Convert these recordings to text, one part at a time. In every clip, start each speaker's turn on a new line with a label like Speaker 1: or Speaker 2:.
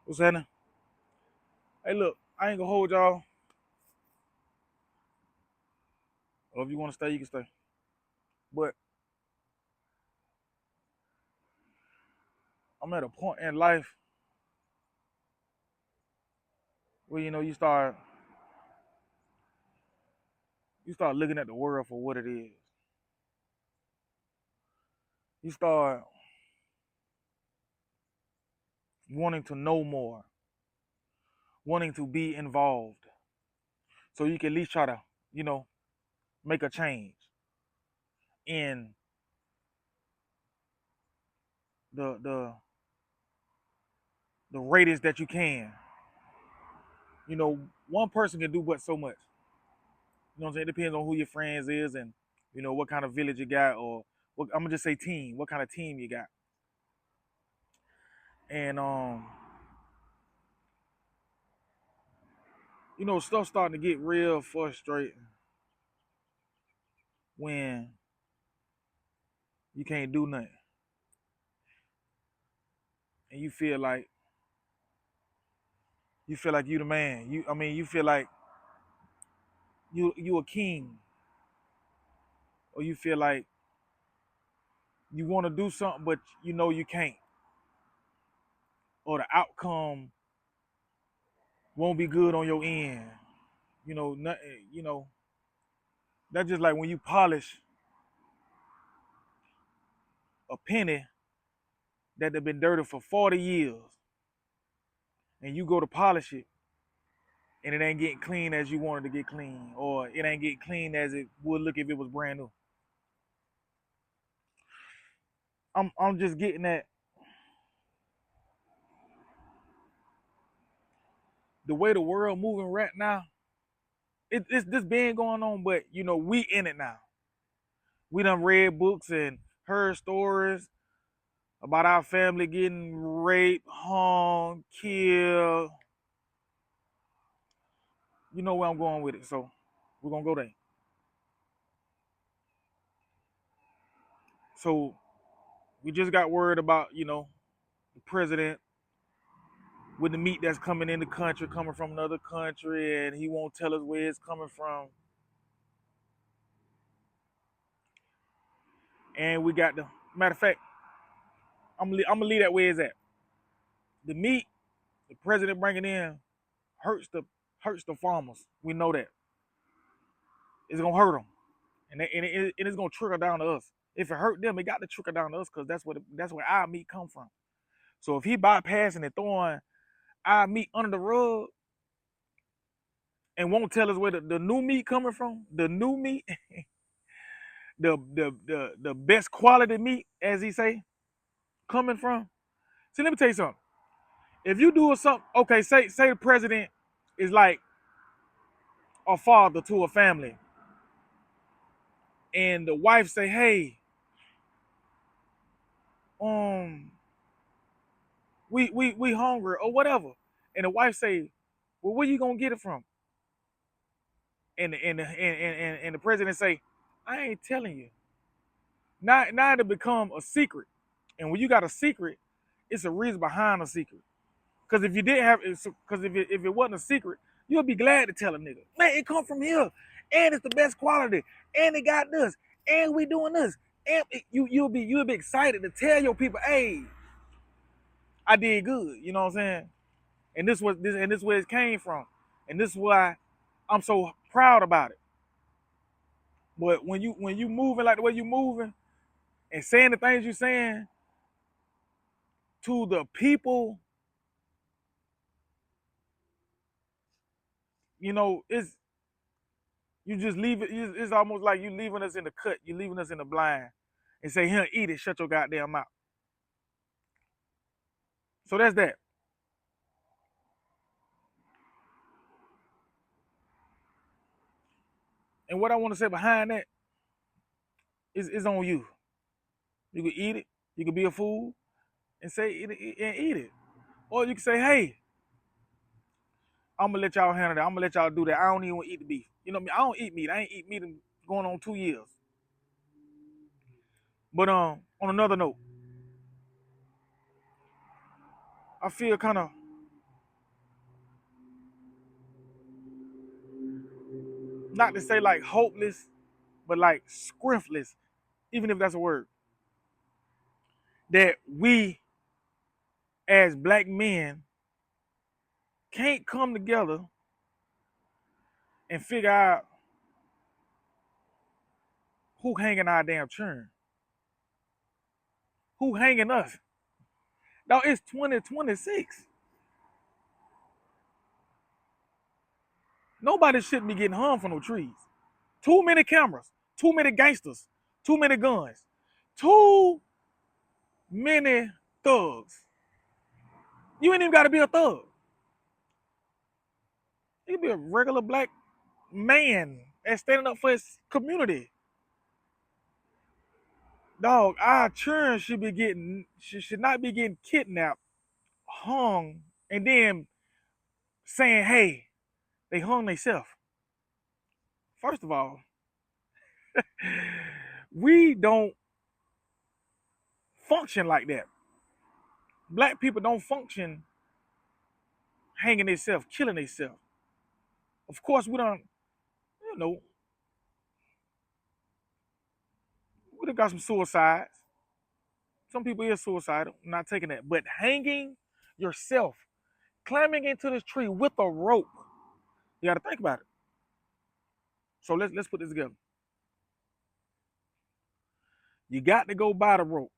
Speaker 1: What's happening? Hey, look, I ain't gonna hold y'all. Or if you want to stay, you can stay. But I'm at a point in life where you start looking at the world for what it is. You start wanting to know more, wanting to be involved, so you can at least try to, you know, make a change in the the radius that you can. You know, one person can do but so much. You know what I'm saying? It depends on who your friends is and what kind of village you got or I'm gonna just say team. What kind of team you got? And stuff starting to get real frustrating when you can't do nothing and you feel like you the man. You feel like you a king, or you feel like you want to do something but you can't, or the outcome won't be good on your end. Nothing. That's just like when you polish a penny that have been dirty for 40 years, and you go to polish it and it ain't getting clean as you wanted to get clean, or it ain't getting clean as it would look if it was brand new. I'm just getting that the way the world moving right now. It's this been going on, but we in it now. We done read books and heard stories about our family getting raped, hung, killed. You know where I'm going with it, so we're gonna go there. So we just got word about the president with the meat that's coming in the country, coming from another country, and he won't tell us where it's coming from. And we got the matter of fact, I'm gonna leave that where it's at. The meat the president bringing in hurts the farmers. We know that it's gonna hurt them, and it's gonna trickle down to us. If it hurt them, it got to trickle down to us because that's where our meat come from. So if he bypassing and throwing our meat under the rug and won't tell us where the new meat coming from, the new meat, the best quality meat, as he say, coming from. See, let me tell you something. If you do something, okay, say the president is like a father to a family, and the wife say, "Hey, um, we hungry or whatever," and the wife say, "Well, where you gonna get it from?" And the president say, "I ain't telling you." Now it become a secret, and when you got a secret, it's a reason behind a secret. Because if you didn't have, because if it wasn't a secret, you'll be glad to tell a nigga, man, it come from here, and it's the best quality, and it got this, and we doing this, and you'll be excited to tell your people, hey, I did good. You know what I'm saying? And this where it came from, and this is why I'm so proud about it. But when you moving like the way you moving and saying the things you saying to the people, it's you just leave it. It's almost like you leaving us in the cut. You leaving us in the blind, and say, "Here, eat it. Shut your goddamn mouth." So that's that. And what I want to say behind that is on you. You can eat it. You can be a fool and say and eat it, or you can say, "Hey, I'm gonna let y'all handle that. I'm gonna let y'all do that. I don't even eat the beef. You know what I mean? I don't eat meat. I ain't eat meat in going on 2 years." But on another note, I feel kind of, not to say like hopeless, but like scrimfless, even if that's a word, that we as black men can't come together and figure out who hanging our damn churn, who hanging us. Now it's 2026. Nobody shouldn't be getting hung for no trees. Too many cameras, too many gangsters, too many guns, too many thugs. You ain't even got to be a thug. You can be a regular black man and standing up for his community. Dog, our children should not be getting kidnapped, hung, and then saying, hey, they hung themselves. First of all, we don't function like that. Black people don't function hanging themselves, killing themselves. Of course, we don't, you know, we done got some suicides. Some people is suicidal, I'm not taking that. But hanging yourself, climbing into this tree with a rope, you got to think about it. So let's put this together. You got to go buy the rope.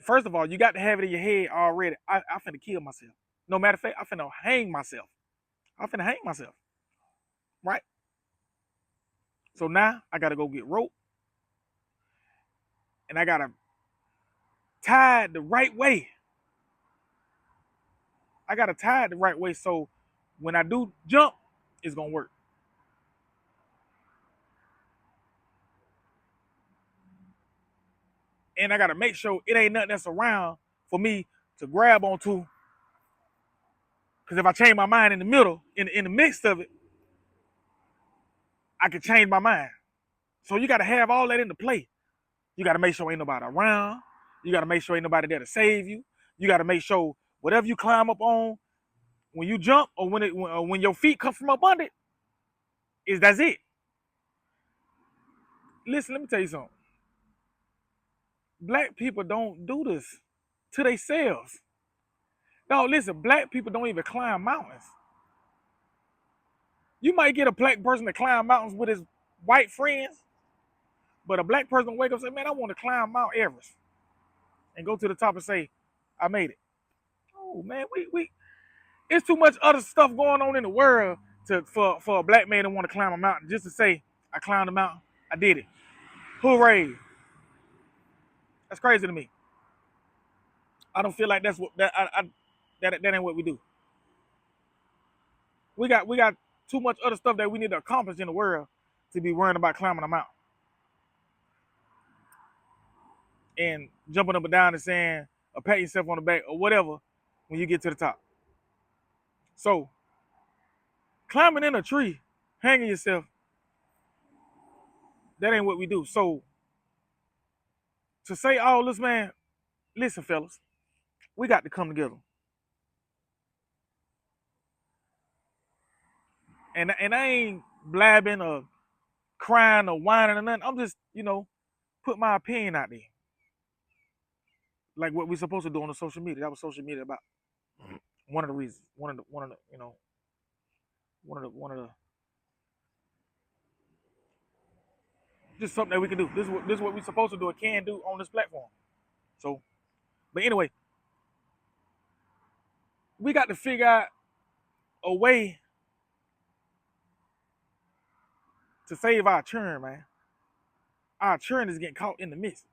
Speaker 1: First of all, you got to have it in your head already. I finna kill myself. No matter of fact, I finna hang myself. I finna hang myself. Right? So now I gotta go get rope. And I gotta tie it the right way. I gotta tie it the right way so when I do jump, it's gonna work. And I gotta make sure it ain't nothing that's around for me to grab onto. Because if I change my mind in the middle, in the midst of it, I can change my mind. So you gotta have all that into play. You gotta make sure ain't nobody around. You gotta make sure ain't nobody there to save you. You gotta make sure whatever you climb up on, when you jump or when your feet come from up under it, that's it. Listen, let me tell you something. Black people don't do this to themselves. No, listen, black people don't even climb mountains. You might get a black person to climb mountains with his white friends, but a black person wake up and say, man, I want to climb Mount Everest and go to the top and say, I made it. Oh man, we it's too much other stuff going on in the world for a black man to want to climb a mountain just to say, I climbed the mountain, I did it. Hooray. That's crazy to me. I don't feel like that's what that ain't what we do. We got too much other stuff that we need to accomplish in the world to be worrying about climbing a mountain and jumping up and down and saying or pat yourself on the back or whatever when you get to the top. So climbing in a tree, hanging yourself, that ain't what we do. So to say all this, man, listen, fellas, we got to come together. And I ain't blabbing or crying or whining or nothing. I'm just, put my opinion out there. Like what we supposed to do on the social media. That was social media about. One of the reasons. One of the just something that we can do. This is what we supposed to do and can do on this platform. So, but anyway, we got to figure out a way to save our churn, man. Our churn is getting caught in the midst.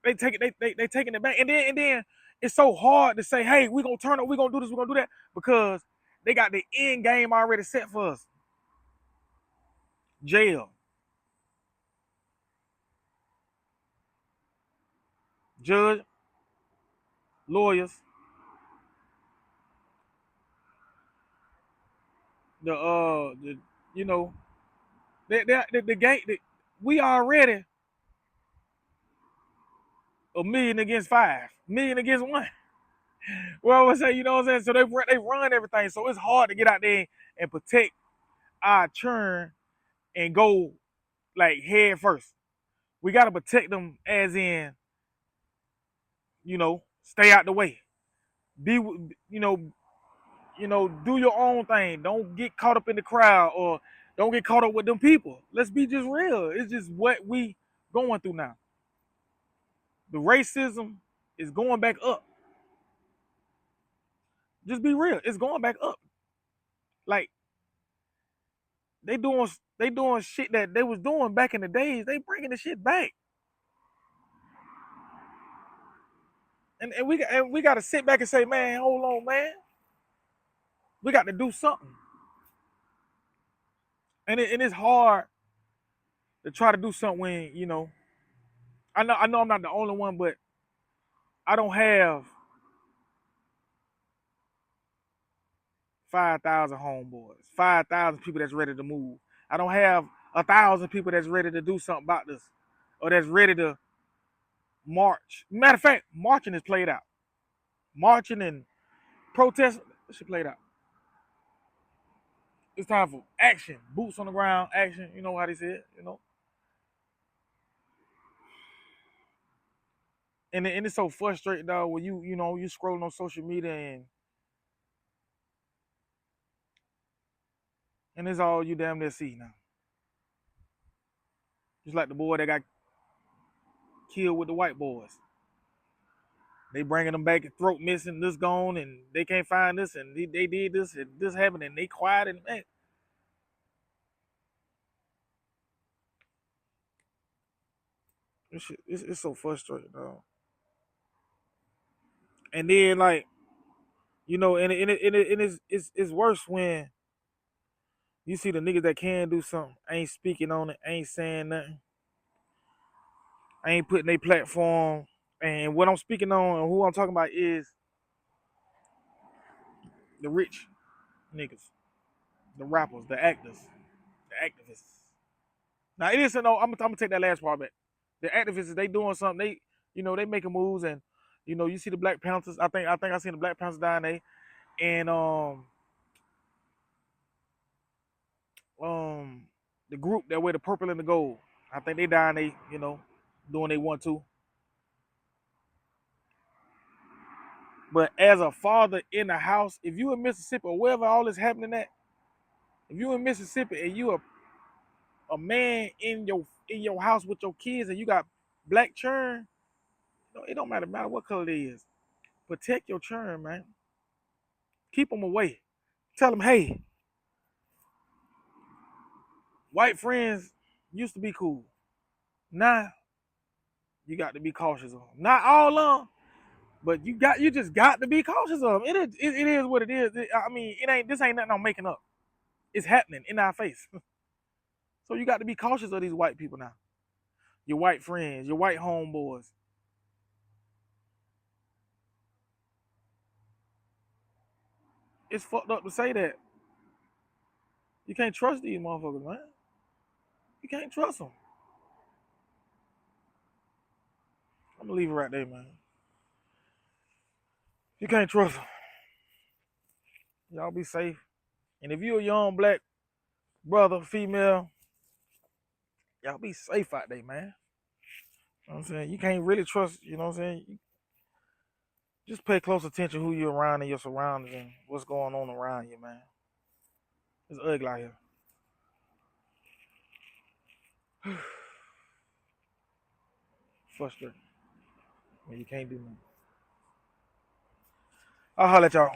Speaker 1: They taking it back, and then it's so hard to say, hey, we're gonna turn up, we're gonna do this, we're gonna do that, because they got the end game already set for us. Jail, judge, lawyers, the you know, the game. We already a million against 5, million against 1. Well, I would say, you know what I'm saying? So they run everything. So it's hard to get out there and protect our churn and go like head first. We gotta protect them as in, stay out the way. Be you know, do your own thing. Don't get caught up in the crowd or don't get caught up with them people. Let's be just real. It's just what we going through now. The racism is going back up. Just be real. It's going back up. Like they doing they doing shit that they was doing back in the days. They bringing the shit back. And we got to sit back and say, man, hold on, man. We got to do something. And it's hard to try to do something when, I know I'm not the only one, but I don't have 5,000 homeboys, 5,000 people that's ready to move. I don't have 1,000 people that's ready to do something about this or that's ready to march. Matter of fact, marching is played out. Marching and protesting, this shit played out. It's time for action, boots on the ground, action. You know how they say it. And it's so frustrating, dog, when you scrolling on social media and it's all you damn near see now. Just like the boy that got killed with the white boys. They bringing them back, throat missing, this gone, and they can't find this, and they did this, and this happened, and they quiet, and man, this shit, it's so frustrating, dog. And then like, and it's worse when you see the niggas that can do something, ain't speaking on it, ain't saying nothing, ain't putting their platform. And what I'm speaking on and who I'm talking about is the rich niggas, the rappers, the actors, the activists. Now it is no. I'm gonna take that last part back. The activists, they doing something. They making moves, and you see the Black Panthers. I think I seen the Black Panthers down there, and the group that wear the purple and the gold. I think they down there, doing they want to. But as a father in the house, if you in Mississippi or wherever all this happening at, if you in Mississippi and you a man in your house with your kids and you got black churn, it don't matter what color it is. Protect your churn, man. Keep them away. Tell them, hey, white friends used to be cool. Now you got to be cautious of them. Not all of them, but you just got to be cautious of them. It is what it is. I mean, this ain't nothing I'm making up. It's happening in our face. So you got to be cautious of these white people now. Your white friends, your white homeboys. It's fucked up to say that. You can't trust these motherfuckers, man. You can't trust them. I'm gonna leave it right there, man. You can't trust them. Y'all be safe. And if you're a young black brother, female, y'all be safe out there, man. You know what I'm saying? You can't really trust, you know what I'm saying? Just pay close attention who you're around and your surroundings and what's going on around you, man. It's ugly out here. Frustrating. I mean, you can't do nothing. I'll holler at y'all.